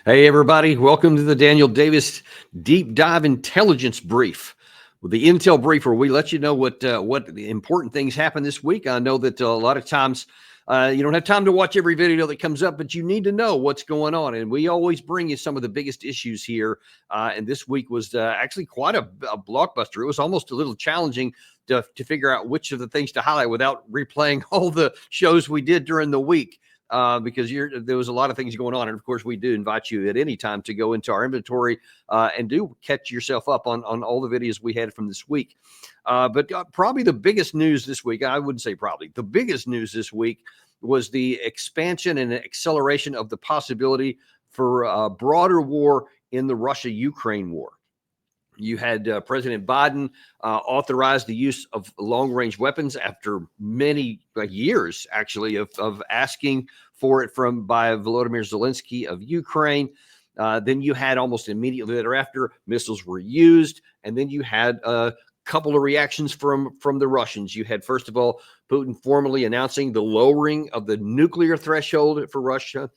Hey, everybody. Welcome to the Daniel Davis Deep Dive Intelligence Brief. With the Intel Brief, where we let you know what important things happen this week. I know that a lot of times you don't have time to watch every video that comes up, but you need to know what's going on. And we always bring you some of the biggest issues here. And this week was actually quite a blockbuster. It was almost a little challenging to figure out which of the things to highlight without replaying all the shows we did during the week. Because there was a lot of things going on. And of course, we do invite you at any time to go into our inventory and do catch yourself up on all the videos we had from this week. But probably the biggest news this week, I wouldn't say probably, the biggest news this week was the expansion and acceleration of the possibility for a broader war in the Russia-Ukraine war. You had President Biden authorize the use of long-range weapons after many years, actually, of asking for it by Volodymyr Zelensky of Ukraine. Then you had almost immediately thereafter, missiles were used, and then you had a couple of reactions from the Russians. You had, first of all, Putin formally announcing the lowering of the nuclear threshold for Russia,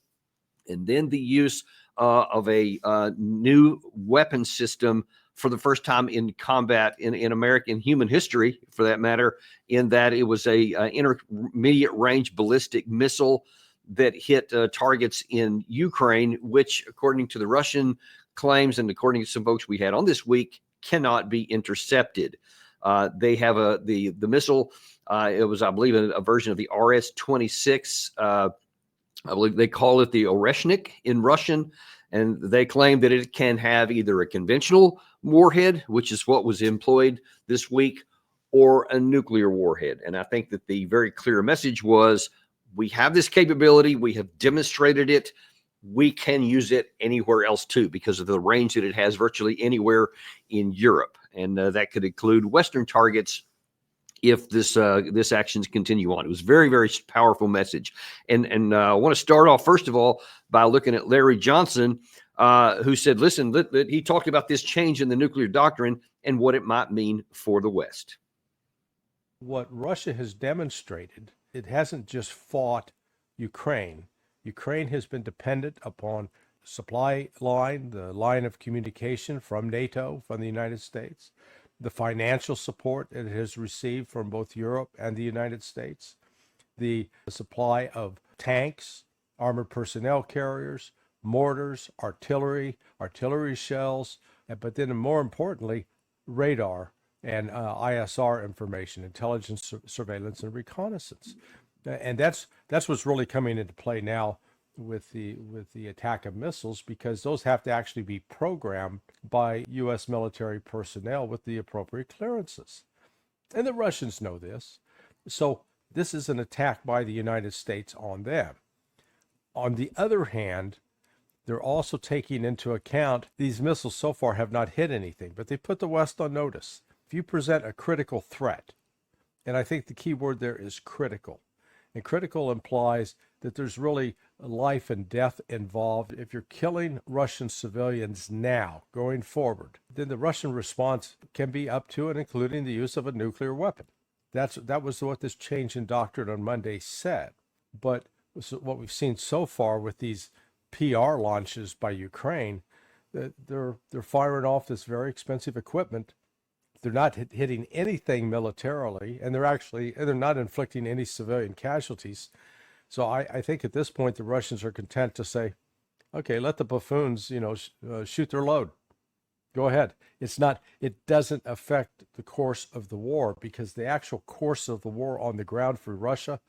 and then the use of a new weapon system for the first time in combat in American human history, for that matter, in that it was a intermediate range ballistic missile that hit targets in Ukraine, which, according to the Russian claims and according to some folks we had on this week, cannot be intercepted. They have the missile. It was, I believe, a version of the RS-26. I believe they call it the Oreshnik in Russian. And they claim that it can have either a conventional warhead, which is what was employed this week, or a nuclear warhead. And I think that the very clear message was, we have this capability. We have demonstrated it. We can use it anywhere else too, because of the range that it has virtually anywhere in Europe. And that could include Western targets if this actions continue on. It was very, very powerful message. And I want to start off, first of all, by looking at Larry Johnson, who said, listen, he talked about this change in the nuclear doctrine and what it might mean for the West. What Russia has demonstrated, it hasn't just fought Ukraine. Ukraine has been dependent upon supply line, the line of communication from NATO, from the United States, the financial support it has received from both Europe and the United States, the supply of tanks, armored personnel carriers, mortars, artillery shells, but then more importantly, radar and ISR information, intelligence, surveillance, and reconnaissance. And that's what's really coming into play now with the attack of missiles, because those have to actually be programmed by U.S. military personnel with the appropriate clearances. And the Russians know this. So this is an attack by the United States on them. On the other hand, they're also taking into account these missiles so far have not hit anything, but they put the West on notice. If you present a critical threat, and I think the key word there is critical, and critical implies that there's really life and death involved. If you're killing Russian civilians now, going forward, then the Russian response can be up to and including the use of a nuclear weapon. That was what this change in doctrine on Monday said. But what we've seen so far with these PR launches by Ukraine, that they're firing off this very expensive equipment. They're not hitting anything militarily, and they're not inflicting any civilian casualties. So I think at this point the Russians are content to say, okay, let the buffoons, shoot their load. Go ahead. It doesn't affect the course of the war, because the actual course of the war on the ground for Russia,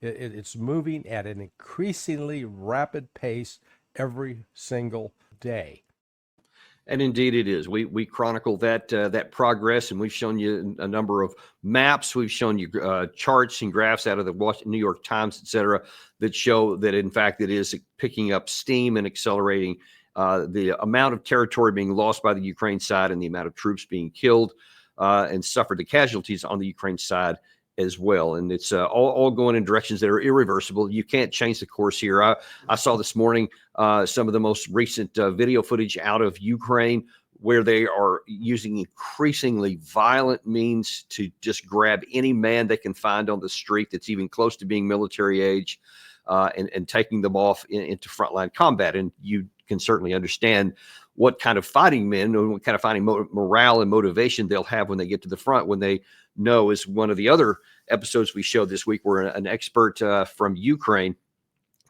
it's moving at an increasingly rapid pace every single day. And indeed it is. We chronicle that progress, and we've shown you a number of maps. We've shown you charts and graphs out of the New York Times, et cetera, that show that, in fact, it is picking up steam and accelerating the amount of territory being lost by the Ukraine side and the amount of troops being killed and suffered the casualties on the Ukraine side as well. And it's all going in directions that are irreversible. You can't change the course here. I saw this morning some of the most recent video footage out of Ukraine, where they are using increasingly violent means to just grab any man they can find on the street that's even close to being military age, and taking them off into frontline combat. And you can certainly understand what kind of fighting men and what kind of fighting morale and motivation they'll have when they get to the front, when they know, as one of the other episodes we showed this week, where an expert from Ukraine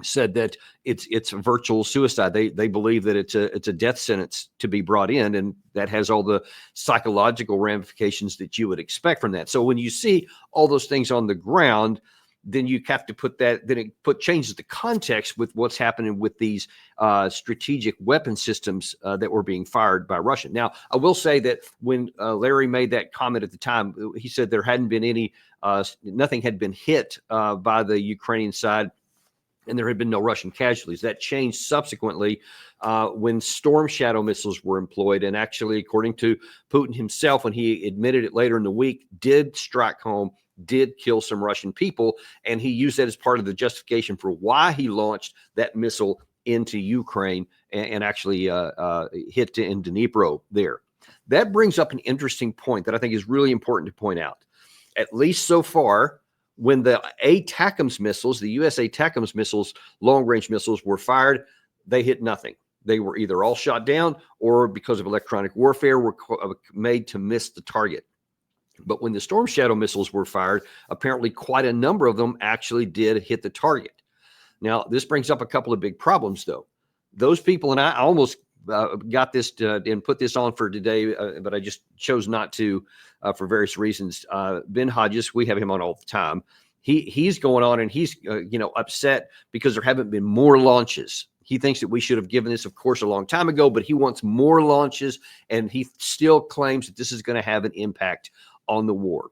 said that it's a virtual suicide. They believe that it's a death sentence to be brought in, and that has all the psychological ramifications that you would expect from that. So when you see all those things on the ground, then you have to put that, then it changes the context with what's happening with these strategic weapon systems that were being fired by Russia. Now, I will say that when Larry made that comment at the time, he said there hadn't been any, nothing had been hit by the Ukrainian side, and there had been no Russian casualties. That changed subsequently when Storm Shadow missiles were employed. And actually, according to Putin himself, when he admitted it later in the week, did strike home, did kill some Russian people. And he used that as part of the justification for why he launched that missile into Ukraine and actually hit in Dnipro there. That brings up an interesting point that I think is really important to point out. At least so far, when the ATACMS missiles, the US ATACMS missiles, long-range missiles, were fired, they hit nothing. They were either all shot down or, because of electronic warfare, were made to miss the target. But when the Storm Shadow missiles were fired, apparently quite a number of them actually did hit the target. Now, this brings up a couple of big problems, though. Those people, and I almost got this and put this on for today, but I just chose not to for various reasons. Ben Hodges, we have him on all the time. He's going on and he's upset because there haven't been more launches. He thinks that we should have given this, of course, a long time ago, but he wants more launches, and he still claims that this is going to have an impact on the war.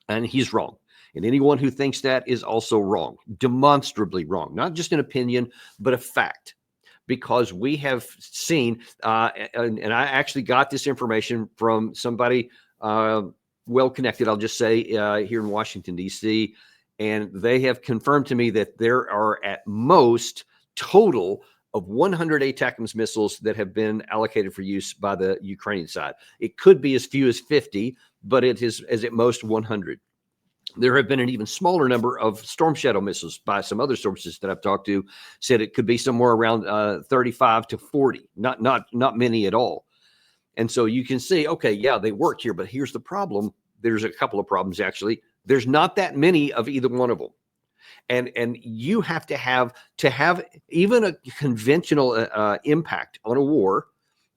And he's wrong. And anyone who thinks that is also wrong, demonstrably wrong, not just an opinion, but a fact. Because we have seen, and I actually got this information from somebody well-connected, I'll just say, here in Washington, D.C., and they have confirmed to me that there are at most total of 100 ATACMS missiles that have been allocated for use by the Ukrainian side. It could be as few as 50, but it is as at most 100. There have been an even smaller number of Storm Shadow missiles by some other sources that I've talked to, said it could be somewhere around 35 to 40, not many at all. And so you can see, okay, yeah, they work here, but here's the problem. There's a couple of problems, actually. There's not that many of either one of them. And you have to have even a conventional impact on a war,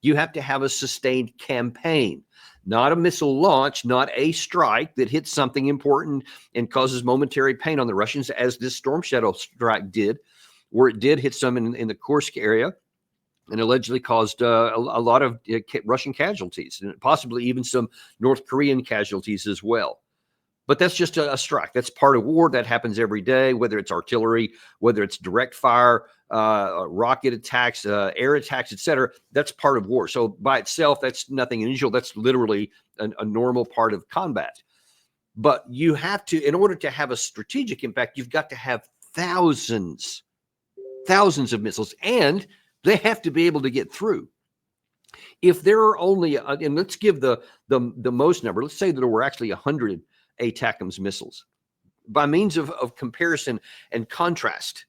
you have to have a sustained campaign. Not a missile launch, not a strike that hits something important and causes momentary pain on the Russians, as this Storm Shadow strike did, where it did hit some in the Kursk area and allegedly caused a lot of Russian casualties, and possibly even some North Korean casualties as well. But that's just a strike. That's part of war. That happens every day, whether it's artillery, whether it's direct fire, rocket attacks, air attacks, etc. That's part of war. So by itself, that's nothing unusual. That's literally a normal part of combat. But you have to, in order to have a strategic impact, you've got to have thousands of missiles, and they have to be able to get through. If there are only, and let's give the most number, let's say that there were actually 100 ATACMS missiles. By means of comparison and contrast,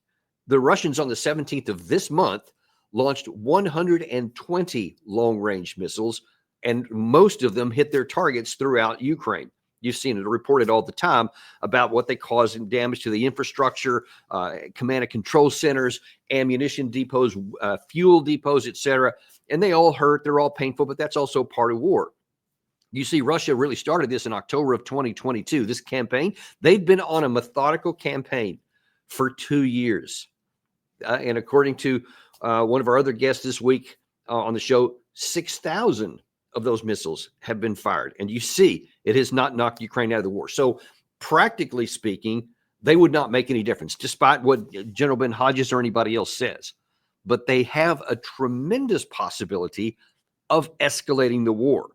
the Russians on the 17th of this month launched 120 long-range missiles, and most of them hit their targets throughout Ukraine. You've seen it reported all the time about what they cause in damage to the infrastructure, command and control centers, ammunition depots, fuel depots, etc. And they all hurt. They're all painful, but that's also part of war. You see, Russia really started this in October of 2022. This campaign, they've been on a methodical campaign for 2 years. And according to one of our other guests this week on the show, 6,000 of those missiles have been fired. And you see, it has not knocked Ukraine out of the war. So practically speaking, they would not make any difference, despite what General Ben Hodges or anybody else says. But they have a tremendous possibility of escalating the war.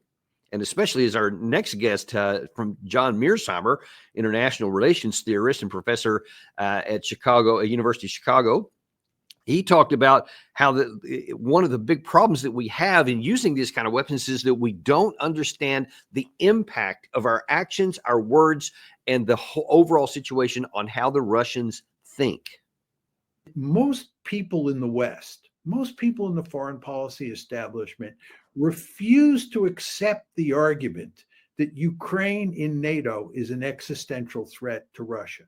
And especially as our next guest from John Mearsheimer, international relations theorist and professor at University of Chicago, he talked about how one of the big problems that we have in using these kind of weapons is that we don't understand the impact of our actions, our words, and the whole overall situation on how the Russians think. Most people in the West most people in the foreign policy establishment refuse to accept the argument that Ukraine in NATO is an existential threat to Russia.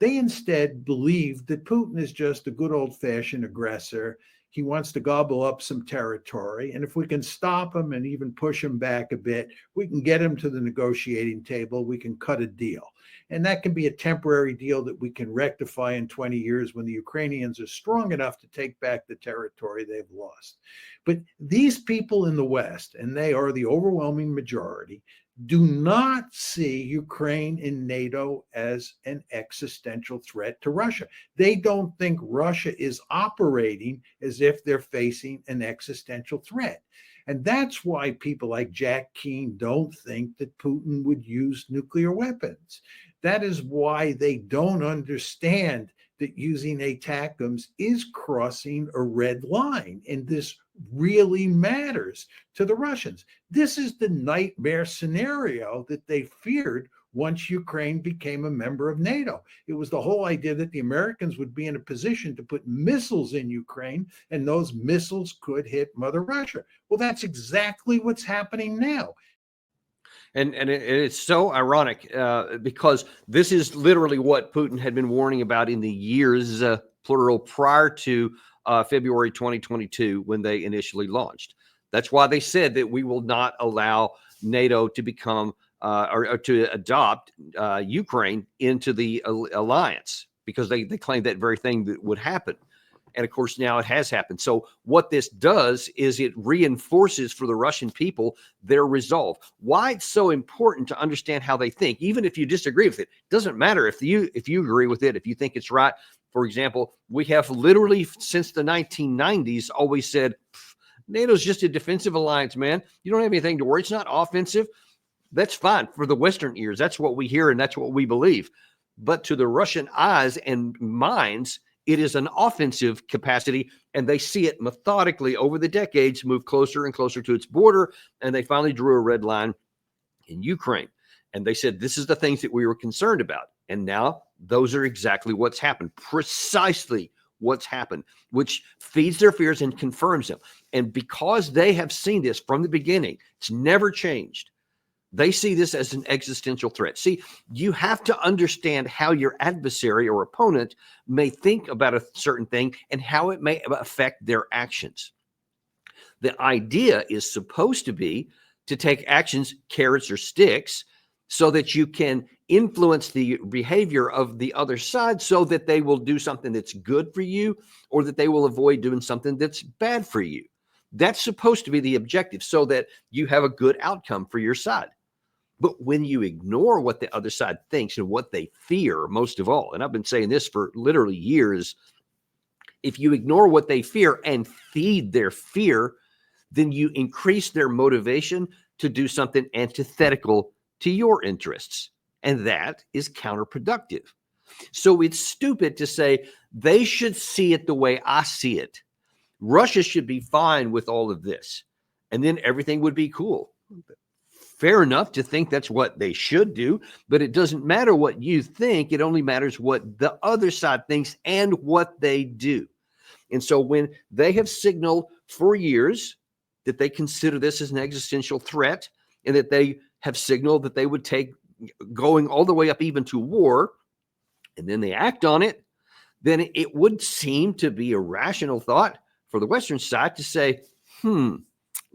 They instead believe that Putin is just a good old-fashioned aggressor. He wants to gobble up some territory. And if we can stop him and even push him back a bit, we can get him to the negotiating table. We can cut a deal. And that can be a temporary deal that we can rectify in 20 years when the Ukrainians are strong enough to take back the territory they've lost. But these people in the West, and they are the overwhelming majority, do not see Ukraine in NATO as an existential threat to Russia. They don't think Russia is operating as if they're facing an existential threat. And that's why people like Jack Keane don't think that Putin would use nuclear weapons. That is why they don't understand that using ATACMS is crossing a red line. And this really matters to the Russians. This is the nightmare scenario that they feared once Ukraine became a member of NATO. It was the whole idea that the Americans would be in a position to put missiles in Ukraine, and those missiles could hit Mother Russia. Well, that's exactly what's happening now. And it's so ironic because this is literally what Putin had been warning about in the years, plural, prior to February 2022 when they initially launched. That's why they said that we will not allow NATO to become or to adopt Ukraine into the alliance, because they claimed that very thing that would happen. And of course, now it has happened. So what this does is it reinforces for the Russian people their resolve. Why it's so important to understand how they think, even if you disagree with it. Doesn't matter if you agree with it, if you think it's right. For example, we have literally since the 1990s always said, NATO's just a defensive alliance, man. You don't have anything to worry. It's not offensive. That's fine for the Western ears. That's what we hear and that's what we believe. But to the Russian eyes and minds, it is an offensive capacity, and they see it methodically over the decades move closer and closer to its border, and they finally drew a red line in Ukraine. And they said, this is the things that we were concerned about. And now those are exactly what's happened, precisely what's happened, which feeds their fears and confirms them. And because they have seen this from the beginning, it's never changed. They see this as an existential threat. See, you have to understand how your adversary or opponent may think about a certain thing and how it may affect their actions. The idea is supposed to be to take actions, carrots or sticks, so that you can influence the behavior of the other side so that they will do something that's good for you or that they will avoid doing something that's bad for you. That's supposed to be the objective so that you have a good outcome for your side. But when you ignore what the other side thinks and what they fear most of all, and I've been saying this for literally years, if you ignore what they fear and feed their fear, then you increase their motivation to do something antithetical to your interests. And that is counterproductive. So it's stupid to say they should see it the way I see it. Russia should be fine with all of this, and then everything would be cool. Fair enough to think that's what they should do, but it doesn't matter what you think. It only matters what the other side thinks and what they do. And so when they have signaled for years that they consider this as an existential threat and that they have signaled that they would take going all the way up even to war, and then they act on it, then it would seem to be a rational thought for the Western side to say,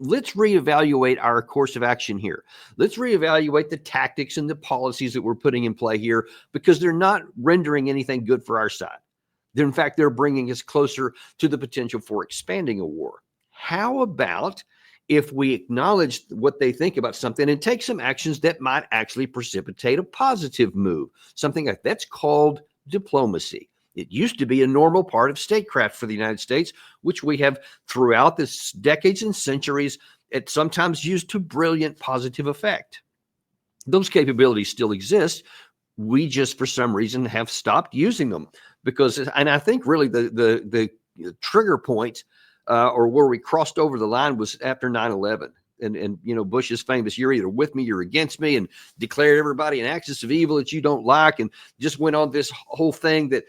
let's reevaluate our course of action here. Let's reevaluate the tactics and the policies that we're putting in play here, because they're not rendering anything good for our side. In fact, they're bringing us closer to the potential for expanding a war. How about if we acknowledge what they think about something and take some actions that might actually precipitate a positive move? Something like that's called diplomacy. It used to be a normal part of statecraft for the United States, which we have throughout the decades and centuries, it sometimes used to brilliant positive effect. Those capabilities still exist. We just, for some reason, have stopped using them because, and I think really the trigger point or where we crossed over the line was after 9/11. And you know, Bush's famous, you're either with me, you're against me, and declared everybody an axis of evil that you don't like, and just went on this whole thing that,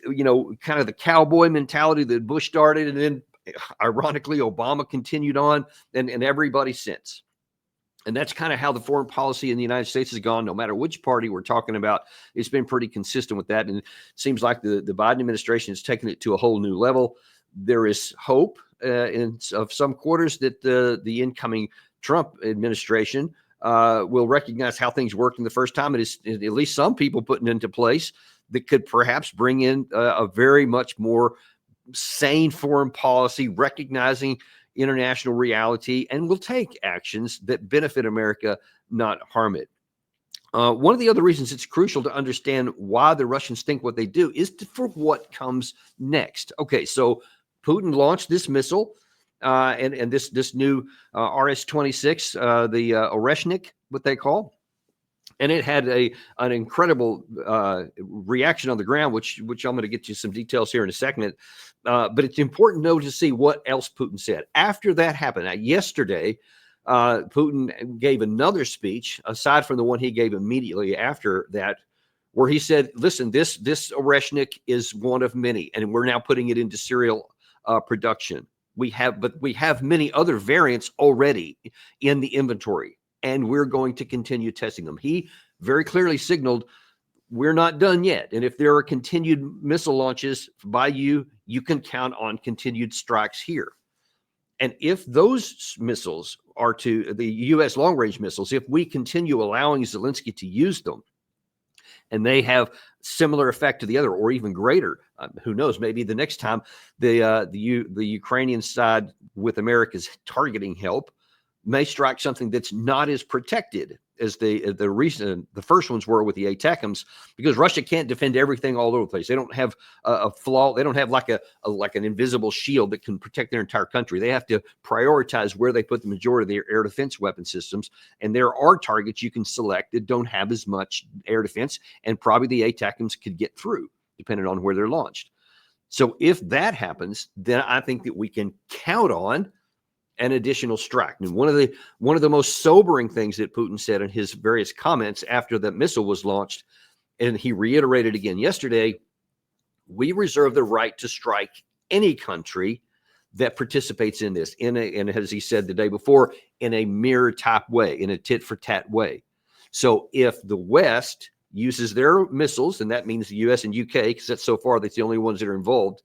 you know, kind of the cowboy mentality that Bush started, and then Ironically, Obama continued on, and everybody since. And that's kind of how the foreign policy in the United States has gone. No matter which party we're talking about, it's been pretty consistent with that. And it seems like the Biden administration has taken it to a whole new level. There is hope of some quarters that the incoming Trump administration will recognize how things worked in the first time. It is at least some people putting into place that could perhaps bring in a very much more sane foreign policy, recognizing international reality, and will take actions that benefit America, not harm it. One of the other reasons it's crucial to understand why the Russians think what they do is for what comes next. Okay, so Putin launched this missile and this new RS-26, the Oreshnik, what they call. And it had an incredible reaction on the ground, which I'm going to get you some details here in a second. But it's important, though, to see what else Putin said. After that happened, yesterday, Putin gave another speech, aside from the one he gave immediately after that, where he said, listen, this Oreshnik is one of many, and we're now putting it into serial production. We have many other variants already in the inventory, and we're going to continue testing them. He very clearly signaled we're not done yet. And if there are continued missile launches by you, you can count on continued strikes here. And if those missiles are to the U.S. long-range missiles, if we continue allowing Zelensky to use them, and they have similar effect to the other, or even greater, who knows? Maybe the next time the Ukrainian side, with America's targeting help, may strike something that's not as protected as the first ones were with the ATACMS, because Russia can't defend everything all over the place. They don't have a flaw. They don't have like an invisible shield that can protect their entire country. They have to prioritize where they put the majority of their air defense weapon systems. And there are targets you can select that don't have as much air defense, and probably the ATACMS could get through, depending on where they're launched. So if that happens, then I think that we can count on an additional strike. And one of the most sobering things that Putin said in his various comments after that missile was launched, and he reiterated again yesterday, we reserve the right to strike any country that participates in this, and as he said the day before, in a mirror type way, in a tit for tat way. So if the West uses their missiles, and that means the US and UK, because that's the only ones that are involved,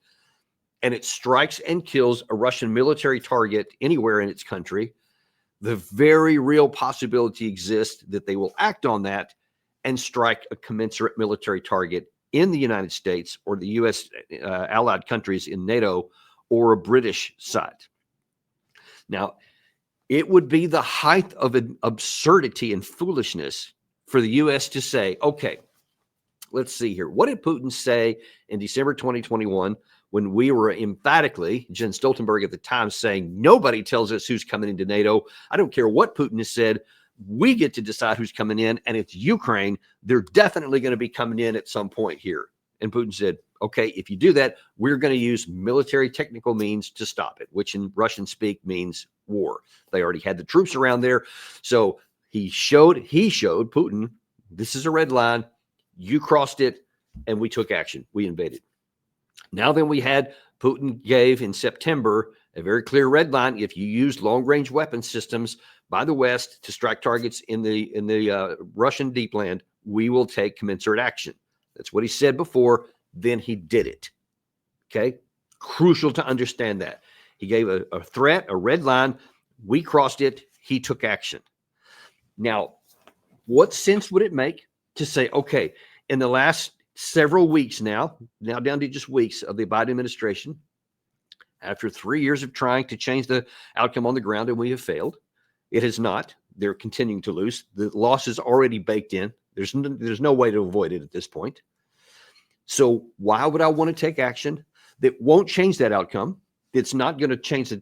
and it strikes and kills a Russian military target anywhere in its country, the very real possibility exists that they will act on that and strike a commensurate military target in the United States or the U.S. Allied countries in NATO or a British side. Now, it would be the height of an absurdity and foolishness for the U.S. to say, okay, let's see here. What did Putin say in December 2021 when we were emphatically, Jens Stoltenberg at the time, saying nobody tells us who's coming into NATO? I don't care what Putin has said. We get to decide who's coming in, and it's Ukraine. They're definitely going to be coming in at some point here. And Putin said, okay, if you do that, we're going to use military technical means to stop it, which in Russian speak means war. They already had the troops around there. So he showed Putin, this is a red line. You crossed it, and we took action. We invaded. Now then, we had Putin gave in September a very clear red line. If you use long-range weapon systems by the West to strike targets in the Russian deep land, we will take commensurate action. That's what he said before. Then he did it. Okay? Crucial to understand that. He gave a threat, a red line. We crossed it. He took action. Now, what sense would it make to say, okay, in the last several weeks now down to just weeks of the Biden administration, after 3 years of trying to change the outcome on the ground, and we have failed, it has not. They're continuing to lose. The loss is already baked in. There's no way to avoid it at this point. So why would I want to take action that won't change that outcome? It's not going to change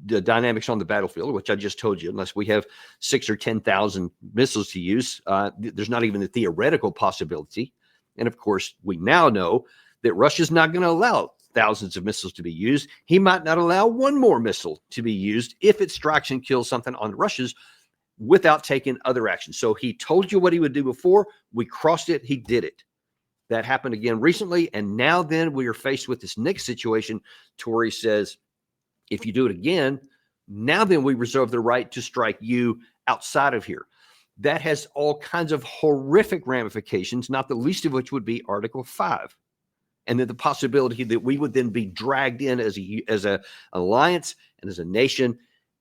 the dynamics on the battlefield, which I just told you, unless we have 6,000 or 10,000 missiles to use. There's not even a theoretical possibility. And of course, we now know that Russia's not going to allow thousands of missiles to be used. He might not allow one more missile to be used if it strikes and kills something on the Russians without taking other action. So he told you what he would do before. We crossed it. He did it. That happened again recently. And now then we are faced with this next situation to where he says, If you do it again, now then we reserve the right to strike you outside of here. That has all kinds of horrific ramifications, not the least of which would be Article 5. And then the possibility that we would then be dragged in as a alliance and as a nation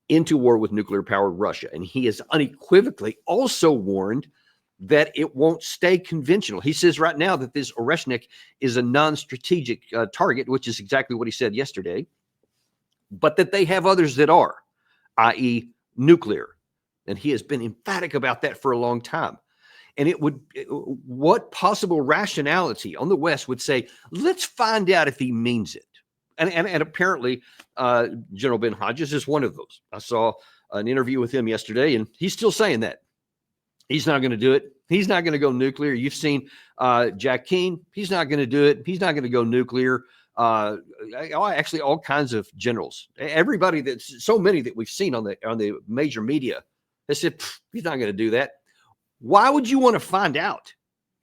into war with nuclear-powered Russia. And he has unequivocally also warned that it won't stay conventional. He says right now that this Oreshnik is a non-strategic target, which is exactly what he said yesterday, but that they have others that are, i.e. nuclear. And he has been emphatic about that for a long time. And what possible rationality on the West would say, let's find out if he means it. And apparently, General Ben Hodges is one of those. I saw an interview with him yesterday, and he's still saying that. He's not going to do it. He's not going to go nuclear. You've seen Jack Keane. He's not going to do it. He's not going to go nuclear. Actually, all kinds of generals. Everybody that's so many that we've seen on the major media has said he's not going to do that. Why would you want to find out?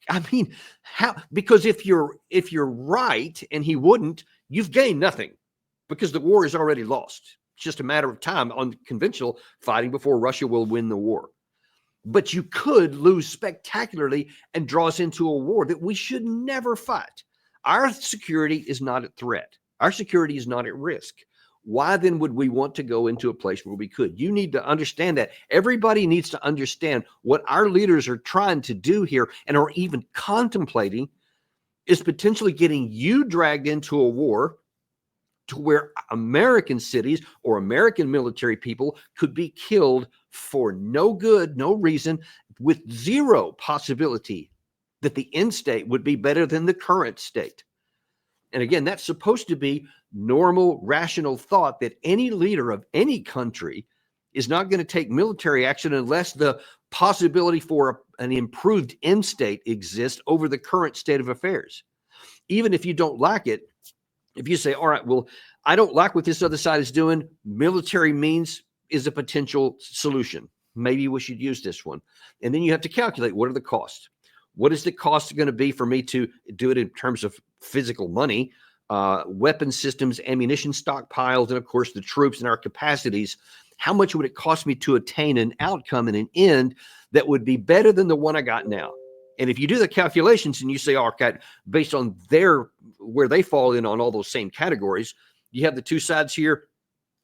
I mean, how? Because if you're right and he wouldn't, you've gained nothing because the war is already lost. It's just a matter of time on conventional fighting before Russia will win the war. But you could lose spectacularly and draw us into a war that we should never fight. Our security is not at threat. Our security is not at risk. Why then would we want to go into a place where we could? You need to understand that. Everybody needs to understand what our leaders are trying to do here and are even contemplating is potentially getting you dragged into a war to where American cities or American military people could be killed for no good, no reason, with zero possibility that the end state would be better than the current state. And again, that's supposed to be normal, rational thought that any leader of any country is not going to take military action unless the possibility for an improved end state exists over the current state of affairs. Even if you don't like it, if you say, all right, well, I don't like what this other side is doing, military means is a potential solution. Maybe we should use this one. And then you have to calculate, what are the costs? What is the cost going to be for me to do it in terms of physical money, weapon systems, ammunition stockpiles, and of course the troops and our capacities? How much would it cost me to attain an outcome and an end that would be better than the one I got now? And if you do the calculations and you say, oh, okay, based on where they fall in on all those same categories, you have the two sides here.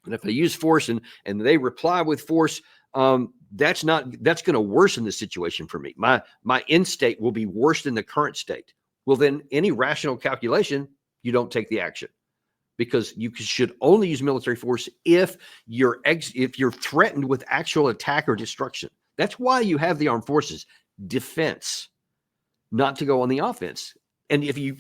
And if they use force and they reply with force, that's going to worsen the situation for me. My end state will be worse than the current state. Well, then any rational calculation, you don't take the action, because you should only use military force if you're threatened with actual attack or destruction. That's why you have the armed forces, defense, not to go on the offense. And if you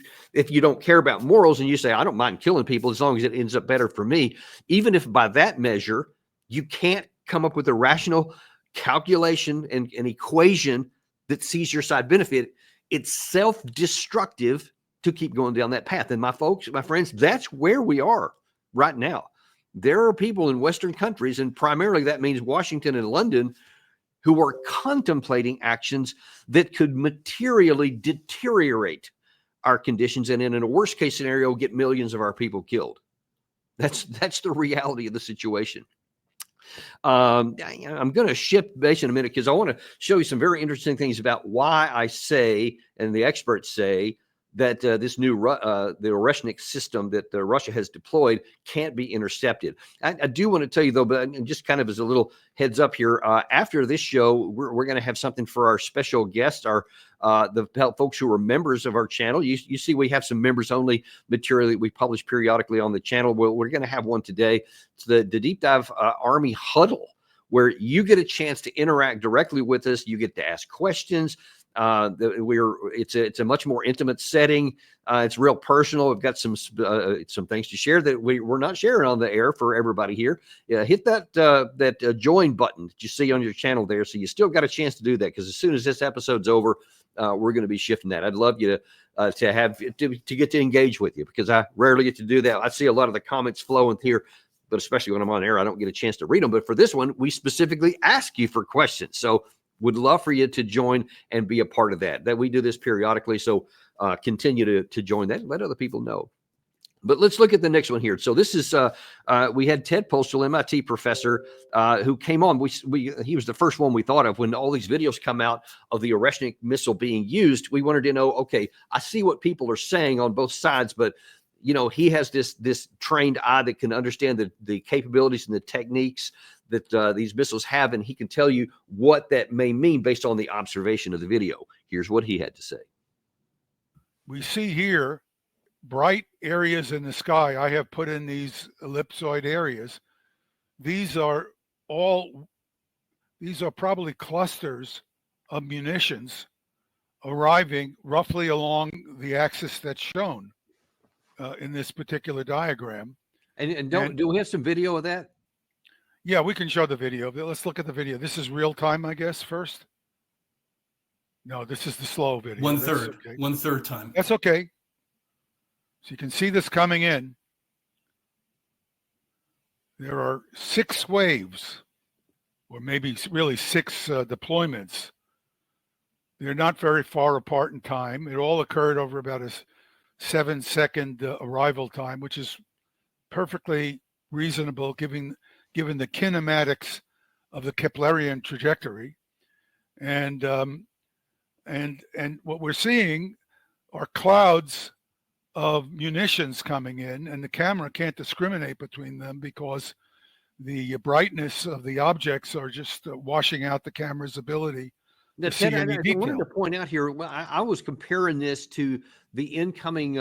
don't care about morals and you say, I don't mind killing people as long as it ends up better for me, even if by that measure you can't come up with a rational calculation and an equation that sees your side benefit, it's self-destructive to keep going down that path. And my friends, that's where we are right now. There are people in Western countries, and primarily that means Washington and London, who are contemplating actions that could materially deteriorate our conditions, and in a worst case scenario, get millions of our people killed. That's the reality of the situation. I'm going to shift base in a minute because I want to show you some very interesting things about why I say, and the experts say, that this new the Oreshnik system that Russia has deployed can't be intercepted. I do want to tell you, though, but just kind of as a little heads up here, after this show, we're going to have something for our special guests, the folks who are members of our channel. You see we have some members-only material that we publish periodically on the channel. We're going to have one today. It's the Deep Dive Army Huddle, where you get a chance to interact directly with us. You get to ask questions. It's a much more intimate setting. It's real personal. We've got some things to share that we're not sharing on the air for everybody here. Hit that join button that you see on your channel there, so you still got a chance to do that, because as soon as this episode's over, we're going to be shifting that. I'd love you to get to engage with you, because I rarely get to do that. I see a lot of the comments flowing here, but especially when I'm on air, I don't get a chance to read them. But for this one, we specifically ask you for questions. So would love for you to join and be a part of that. That we do this periodically. So continue to join that and let other people know. But let's look at the next one here. So this is we had Ted Postal, MIT professor, who came on. He was the first one we thought of when all these videos come out of the Oreshnik missile being used. We wanted to know, okay, I see what people are saying on both sides, but he has this trained eye that can understand the capabilities and the techniques that these missiles have, and he can tell you what that may mean based on the observation of the video. Here's what he had to say. We see here bright areas in the sky. I have put in these ellipsoid areas. These are probably clusters of munitions arriving roughly along the axis that's shown in this particular diagram. And do we have some video of that? Yeah, we can show the video. Let's look at the video. This is real time, I guess, first. No, this is the slow video. One third time. That's okay. So you can see this coming in. There are 6 waves, or maybe really 6 deployments. They're not very far apart in time. It all occurred over about a 7-second arrival time, which is perfectly reasonable given the kinematics of the Keplerian trajectory. And what we're seeing are clouds of munitions coming in, and the camera can't discriminate between them because the brightness of the objects are just washing out the camera's ability to see any detail. I wanted to point out here, I was comparing this to the incoming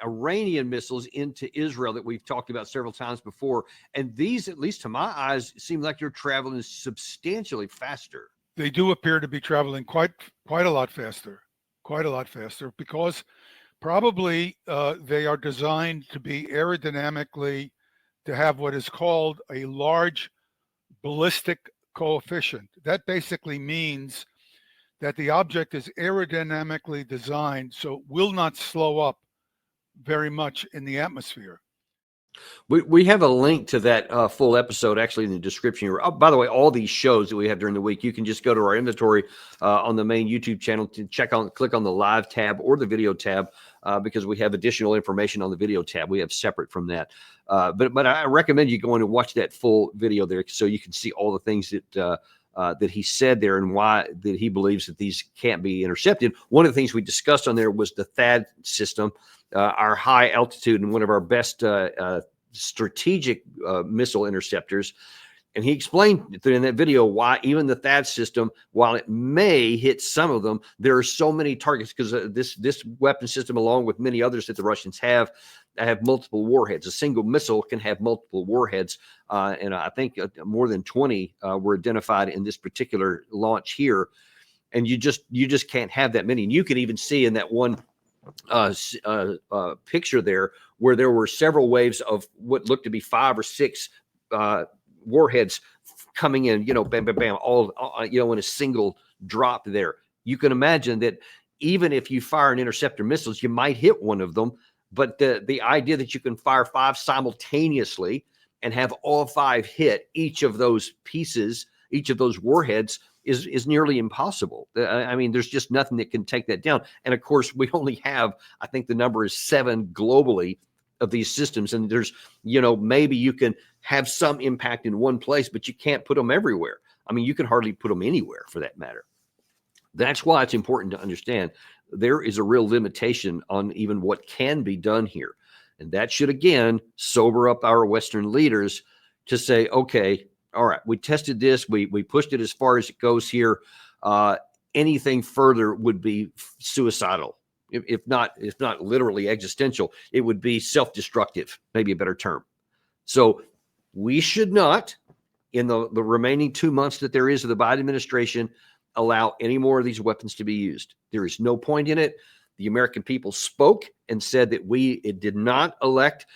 Iranian missiles into Israel that we've talked about several times before, and these, at least to my eyes, seem like they're traveling substantially faster. They do appear to be traveling quite a lot faster, because probably they are designed to be aerodynamically, to have what is called a large ballistic coefficient. That basically means that the object is aerodynamically designed so it will not slow up very much in the atmosphere. We have a link to that full episode actually in the description here. Oh, by the way, all these shows that we have during the week, you can just go to our inventory on the main YouTube channel to click on the live tab or the video tab because we have additional information on the video tab. We have separate from that. But I recommend you going and watch that full video there so you can see all the things that he said there and why that he believes that these can't be intercepted. One of the things we discussed on there was the THAAD system, our high altitude and one of our best strategic missile interceptors. And he explained in that video why even the THAAD system, while it may hit some of them, there are so many targets because this weapon system, along with many others that the Russians have multiple warheads. A single missile can have multiple warheads, and I think more than 20 were identified in this particular launch here. And you just can't have that many. And you can even see in that one picture there where there were several waves of what looked to be 5 or 6 warheads coming in, bam, bam, bam, all in a single drop there. You can imagine that even if you fire an interceptor missiles, you might hit one of them, but the idea that you can fire 5 simultaneously and have all 5 hit each of those pieces, each of those warheads is nearly impossible. I mean, there's just nothing that can take that down. And of course, we only have, I think the number is 7 globally of these systems. And there's, maybe you can have some impact in one place, but you can't put them everywhere. I mean, you can hardly put them anywhere for that matter. That's why it's important to understand there is a real limitation on even what can be done here. And that should, again, sober up our Western leaders to say, okay, all right, we tested this. We pushed it as far as it goes here. Anything further would be suicidal. If not literally existential, it would be self-destructive, maybe a better term. So we should not, in the remaining 2 months that there is of the Biden administration, allow any more of these weapons to be used. There is no point in it. The American people spoke and said that it did not elect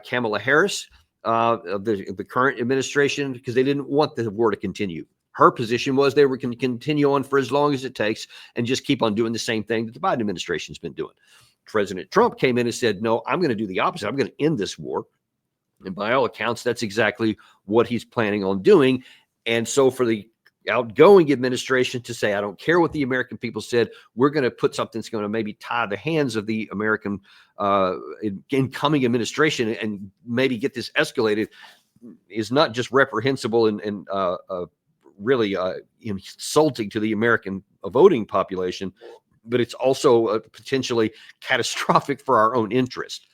Kamala Harris of the current administration because they didn't want the war to continue. Her position was they were going to continue on for as long as it takes and just keep on doing the same thing that the Biden administration's been doing. President Trump came in and said, no, I'm going to do the opposite. I'm going to end this war. And by all accounts, that's exactly what he's planning on doing. And so for the outgoing administration to say, I don't care what the American people said. We're going to put something that's going to maybe tie the hands of the American incoming administration and maybe get this escalated is not just reprehensible and really insulting to the American voting population, but it's also potentially catastrophic for our own interest,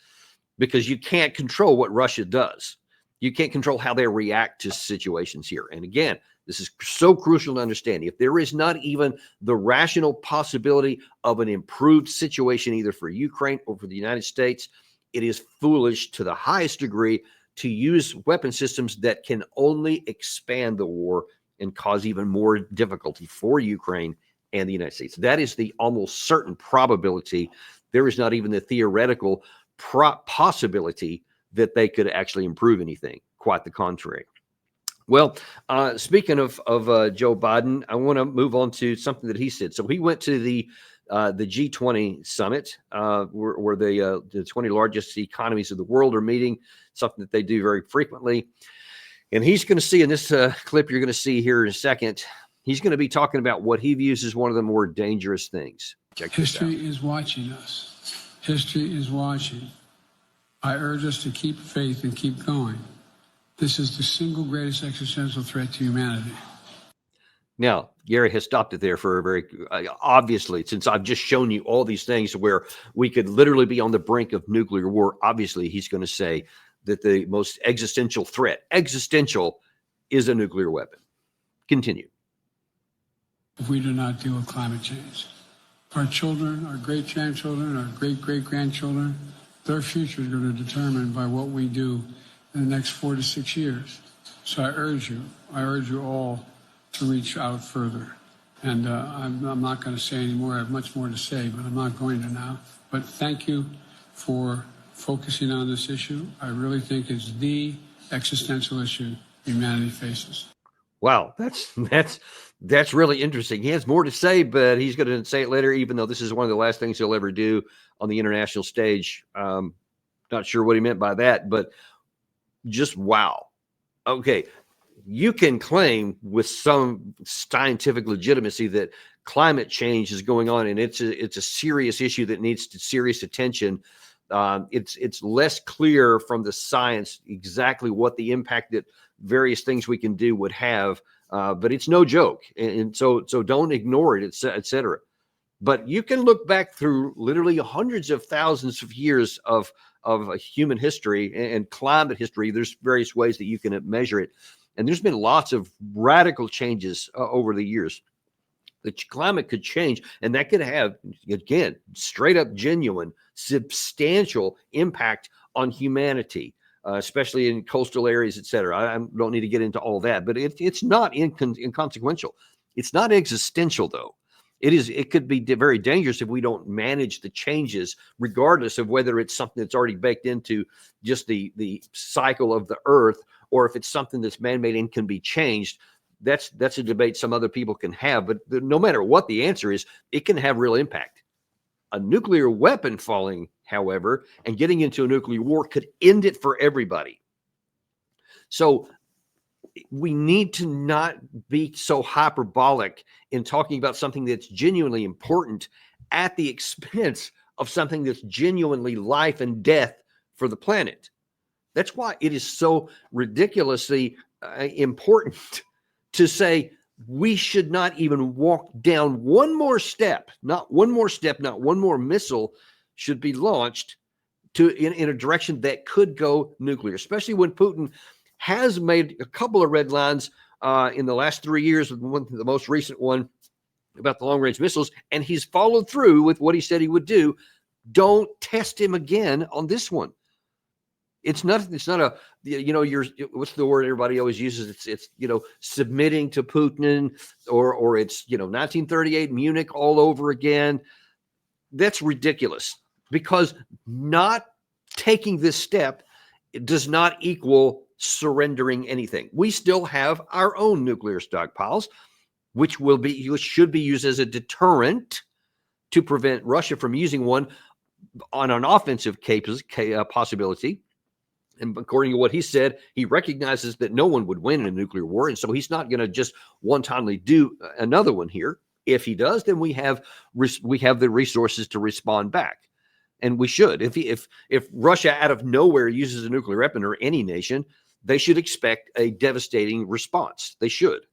because you can't control what Russia does. You can't control how they react to situations here. And again, this is so crucial to understand. If there is not even the rational possibility of an improved situation, either for Ukraine or for the United States, it is foolish to the highest degree to use weapon systems that can only expand the war and cause even more difficulty for Ukraine and the United States. That is the almost certain probability. There is not even the theoretical possibility that they could actually improve anything. Quite the contrary. Well, speaking of Joe Biden, I want to move on to something that he said. So he went to the G20 summit, where the 20 largest economies of the world are meeting, something that they do very frequently. And he's going to see in this clip you're going to see here in a second, he's going to be talking about what he views as one of the more dangerous things. Check this out. History is watching us. History is watching. I urge us to keep faith and keep going. This is the single greatest existential threat to humanity. Now, Gary has stopped it there for a very obviously, since I've just shown you all these things where we could literally be on the brink of nuclear war. Obviously, he's going to say that the most existential threat, existential, is a nuclear weapon. Continue. If we do not deal with climate change, our children, our great-grandchildren, our great-great-grandchildren, their future is going to be determined by what we do in the next 4 to 6 years. So I urge you all to reach out further. And I'm not going to say any more. I have much more to say, but I'm not going to now. But thank you for focusing on this issue. I really think it's the existential issue humanity faces. Wow, that's really interesting. He has more to say, but he's going to say it later, even though this is one of the last things he'll ever do on the international stage. Not sure what he meant by that, but just wow. Okay, you can claim with some scientific legitimacy that climate change is going on, and it's a serious issue that needs serious attention. It's less clear from the science exactly what the impact that various things we can do would have, but it's no joke, and so don't ignore it, et cetera. But you can look back through literally hundreds of thousands of years of human history and climate history. There's various ways that you can measure it, and there's been lots of radical changes over the years. The climate could change, and that could have, again, straight up genuine, substantial impact on humanity, especially in coastal areas, et cetera. I don't need to get into all that, but it's not inconsequential. It's not existential, though. It could be very dangerous if we don't manage the changes, regardless of whether it's something that's already baked into just the cycle of the earth, or if it's something that's man-made and can be changed. That's a debate some other people can have, but no matter what the answer is, it can have real impact. A nuclear weapon falling, however, and getting into a nuclear war could end it for everybody. So we need to not be so hyperbolic in talking about something that's genuinely important at the expense of something that's genuinely life and death for the planet. That's why it is so ridiculously important to say we should not even walk down one more step, not one more missile should be launched in a direction that could go nuclear, especially when Putin has made a couple of red lines in the last 3 years, the most recent one about the long-range missiles, and he's followed through with what he said he would do. Don't test him again on this one. It's not a, you're, what's the word everybody always uses? It's submitting to Putin, or it's, 1938 Munich all over again. That's ridiculous, because not taking this step does not equal surrendering anything. We still have our own nuclear stockpiles, which should be used as a deterrent to prevent Russia from using one on an offensive possibility. And according to what he said, he recognizes that no one would win in a nuclear war. And so he's not going to just one-timely do another one here. If he does, then we have the resources to respond back. And we should. If Russia out of nowhere uses a nuclear weapon, or any nation, they should expect a devastating response. They should.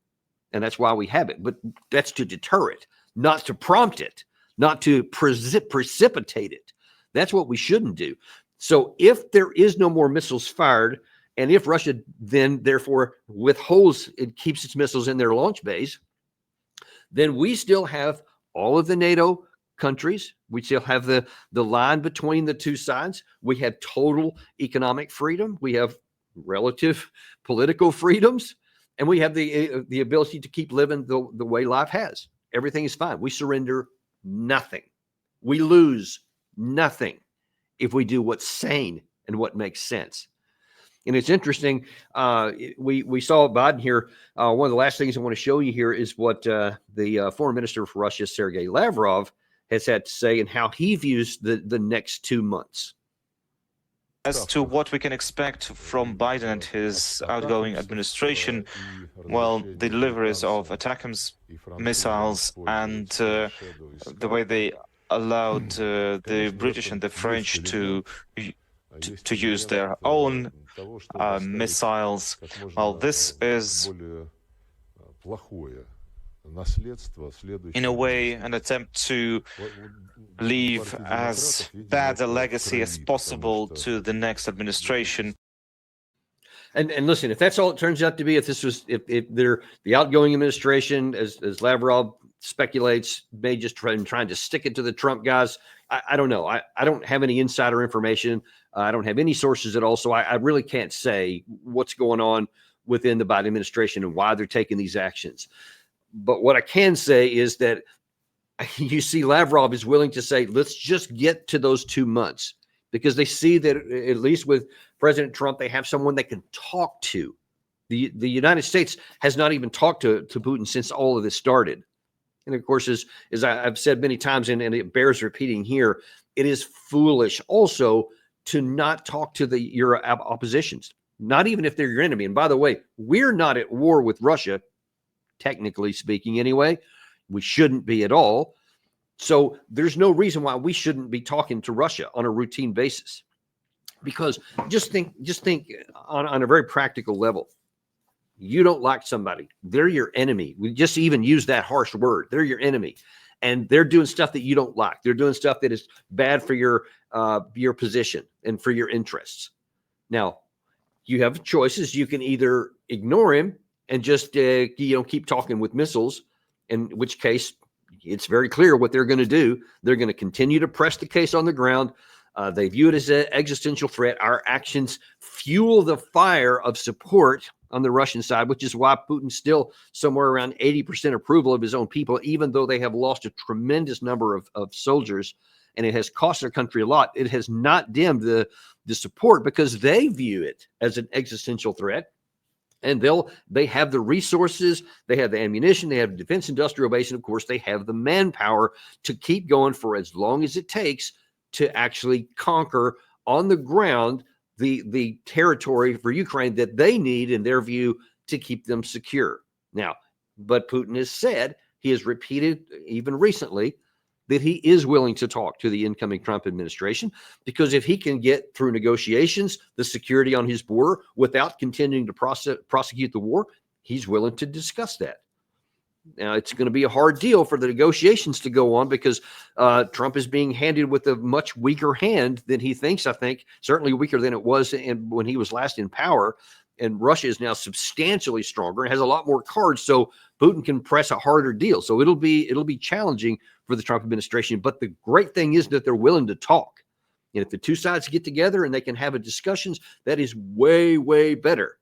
And that's why we have it. But that's to deter it, not to prompt it, not to precipitate it. That's what we shouldn't do. So if there is no more missiles fired, and if Russia then therefore withholds, it keeps its missiles in their launch bays, then we still have all of the NATO countries. We still have the line between the two sides. We have total economic freedom. We have relative political freedoms, and we have the ability to keep living the way life has. Everything is fine. We surrender nothing. We lose nothing if we do what's sane and what makes sense. And it's interesting. We saw Biden here. One of the last things I want to show you here is what the foreign minister for Russia, Sergei Lavrov, has had to say and how he views the next 2 months. As to what we can expect from Biden and his outgoing administration, well, the deliveries of ATACMS missiles and the way they allowed the British and the French to use their own missiles. Well, this is in a way an attempt to leave as bad a legacy as possible to the next administration. And listen, if that's all it turns out to be, if they're the outgoing administration, as Lavrov speculates, may just trying to stick it to the Trump guys, I don't know. I don't have any insider information. I don't have any sources at all. So I really can't say what's going on within the Biden administration and why they're taking these actions. But what I can say is that you see Lavrov is willing to say, let's just get to those 2 months, because they see that at least with President Trump, they have someone they can talk to. The United States has not even talked to Putin since all of this started. And of course, as I've said many times, and it bears repeating here, it is foolish also to not talk to your oppositions, not even if they're your enemy. And by the way, we're not at war with Russia, technically speaking anyway. We shouldn't be at all. So there's no reason why we shouldn't be talking to Russia on a routine basis. Because just think on a very practical level. You don't like somebody, they're your enemy. We just even use that harsh word. They're your enemy. And they're doing stuff that you don't like. They're doing stuff that is bad for your position and for your interests. Now, you have choices. You can either ignore him and just keep talking with missiles, in which case it's very clear what they're going to do. They're going to continue to press the case on the ground. They view it as an existential threat. Our actions fuel the fire of support on the Russian side, which is why Putin's still somewhere around 80% approval of his own people, even though they have lost a tremendous number of soldiers, and it has cost their country a lot. It has not dimmed the support, because they view it as an existential threat. And they have the resources, they have the ammunition, they have the defense industrial base, and of course they have the manpower to keep going for as long as it takes to actually conquer on the ground the territory for Ukraine that they need, in their view, to keep them secure. Now, but Putin has said, he has repeated even recently, that he is willing to talk to the incoming Trump administration, because if he can get through negotiations the security on his border without continuing to prosecute the war, he's willing to discuss that. Now, it's going to be a hard deal for the negotiations to go on, because Trump is being handed with a much weaker hand than he thinks, I think, certainly weaker than it was when he was last in power. And Russia is now substantially stronger and has a lot more cards, so Putin can press a harder deal. So it'll be challenging for the Trump administration. But the great thing is that they're willing to talk. And if the two sides get together and they can have a discussions, that is way, way better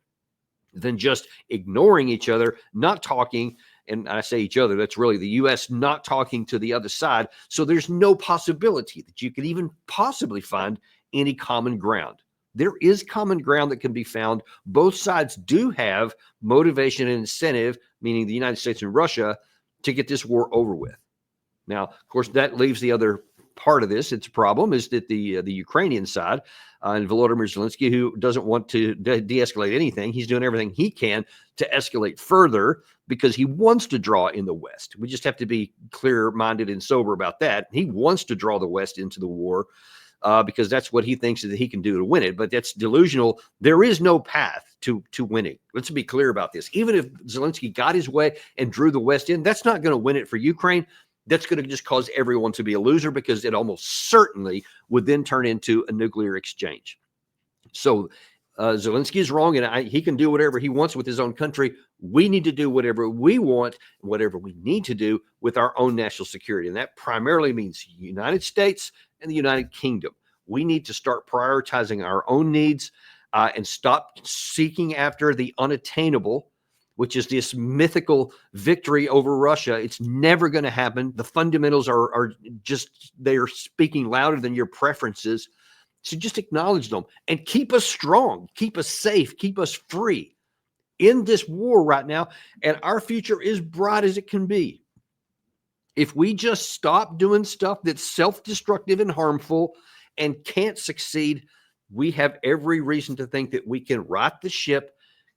than just ignoring each other, not talking. And I say each other, that's really the U.S. not talking to the other side. So there's no possibility that you could even possibly find any common ground. There is common ground that can be found. Both sides do have motivation and incentive, meaning the United States and Russia, to get this war over with. Now, of course, that leaves the other part of this. It's a problem is that the Ukrainian side and Volodymyr Zelensky, who doesn't want to de-escalate anything, he's doing everything he can to escalate further because he wants to draw in the West. We just have to be clear-minded and sober about that. He wants to draw the West into the war because that's what he thinks that he can do to win it. But that's delusional. There is no path to winning. Let's be clear about this. Even if Zelensky got his way and drew the West in, that's not going to win it for Ukraine. That's going to just cause everyone to be a loser because it almost certainly would then turn into a nuclear exchange. So Zelensky is wrong, and he can do whatever he wants with his own country. We need to do whatever we want, whatever we need to do with our own national security. And that primarily means the United States and the United Kingdom. We need to start prioritizing our own needs and stop seeking after the unattainable, which is this mythical victory over Russia. It's never going to happen. The fundamentals are just, they are speaking louder than your preferences. So just acknowledge them and keep us strong, keep us safe, keep us free in this war right now. And our future is bright as it can be. If we just stop doing stuff that's self-destructive and harmful and can't succeed, we have every reason to think that we can right the ship,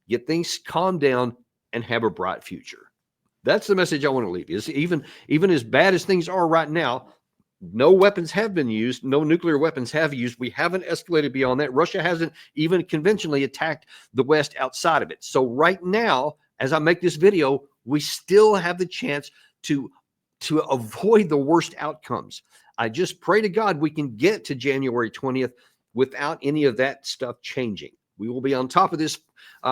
get things calmed down, and have a bright future. That's the message I want to leave you. Even as bad as things are right now, no weapons have been used. No nuclear weapons have used. We haven't escalated beyond that. Russia hasn't even conventionally attacked the West outside of it. So right now, as I make this video, we still have the chance to avoid the worst outcomes. I just pray to God we can get to January 20th without any of that stuff changing. We will be on top of this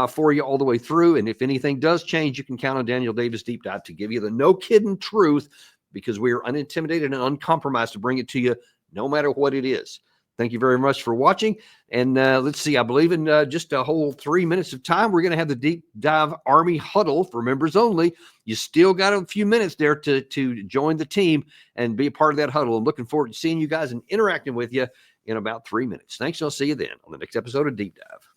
for you all the way through. And if anything does change, you can count on Daniel Davis Deep Dive to give you the no kidding truth, because we are unintimidated and uncompromised to bring it to you no matter what it is. Thank you very much for watching. And let's see, I believe in just a whole 3 minutes of time, we're going to have the Deep Dive Army Huddle for members only. You still got a few minutes there to join the team and be a part of that huddle. I'm looking forward to seeing you guys and interacting with you in about 3 minutes. Thanks, and I'll see you then on the next episode of Deep Dive.